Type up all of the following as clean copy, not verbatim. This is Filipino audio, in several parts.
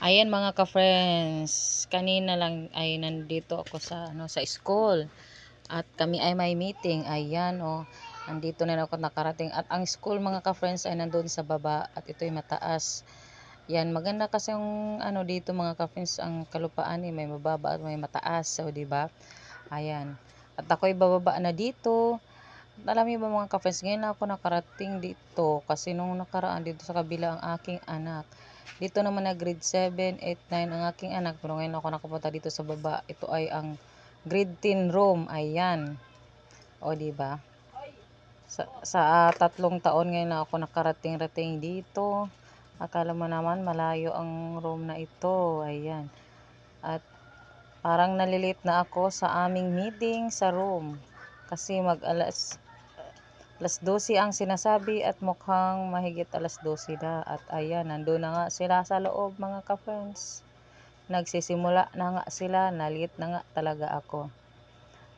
Ayan mga ka-friends, kanina lang ay nandito ako sa sa school at kami ay may meeting. Ayan nandito na ako nakarating at ang school mga ka-friends ay nandoon sa baba at ito'y mataas. Yan, maganda kasi yung dito mga ka-friends, ang kalupaan may mababa at may mataas. So, di ba? Ayan. At ako'y bababa na dito. Alam niyo ba mga ka-friends, ngayon ako nakarating dito kasi nung nakaraan dito sa kabila ang aking anak. Dito naman na grade 7, 8, 9 ang aking anak. Pero ngayon ako nakapunta dito sa baba. Ito ay ang grade 10 room. Ayan. O, di ba? Sa 3 taon ngayon na ako nakarating-rating dito. Akala mo naman malayo ang room na ito. Ayan. At parang nalilate na ako sa aming meeting sa room. Kasi alas 12 ang sinasabi at mukhang mahigit alas 12 na. At ayan, nandun na nga sila sa loob mga ka-friends. Nagsisimula na nga sila, nalit na nga talaga ako.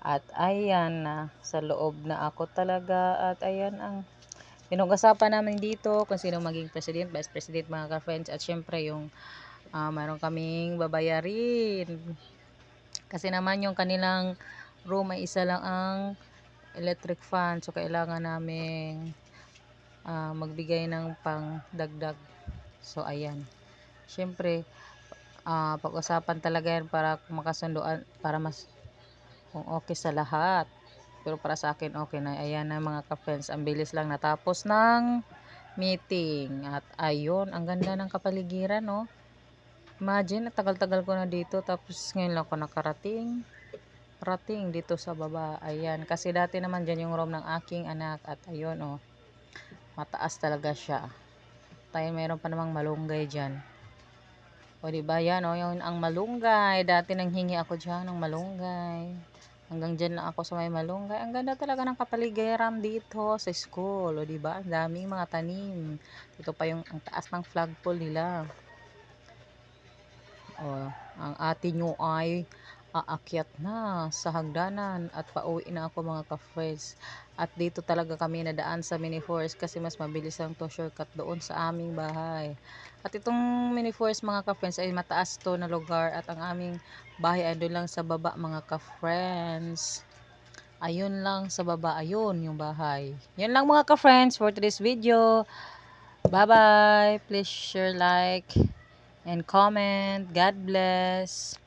At ayan na, sa loob na ako talaga. At ayan ang pinag-usapan namin dito kung sino maging president, vice president mga ka-friends. At syempre yung mayroon kaming babayarin. Kasi naman yung kanilang room ay isa lang ang electric fan. So kailangan naming magbigay ng pangdagdag. So ayan. Syempre pag-usapan talaga yan para makasunduan, para mas kung okay sa lahat. Pero para sa akin okay na. Ayan na mga ka-friends, ang bilis lang natapos ng meeting. At ayun, ang ganda ng kapaligiran Imagine, tagal-tagal ko na dito tapos ngayon lang ako rating dito sa baba. Ayan, kasi dati naman dyan yung room ng aking anak. At ayun mataas talaga siya. Tayo mayroon pa namang malunggay dyan. O diba yan yung ang malunggay. Dati nanghingi ako dyan ng malunggay. Hanggang dyan lang ako sa may malunggay. Ang ganda talaga ng kapaligiran dito sa school. O diba? Ang daming mga tanim. Dito pa yung ang taas ng flagpole nila. Ang ate nyo ay aakyat na sa hagdanan at pauwi na ako mga ka-friends. At dito talaga kami nadaan sa mini forest kasi mas mabilis lang to shortcut doon sa aming bahay. At itong mini forest mga ka-friends ay mataas to na lugar at ang aming bahay ay doon lang sa baba mga ka-friends. Ayun lang sa baba, ayun yung bahay. Yun lang mga ka-friends for today's video. Bye bye. Please share, like, and comment. God bless.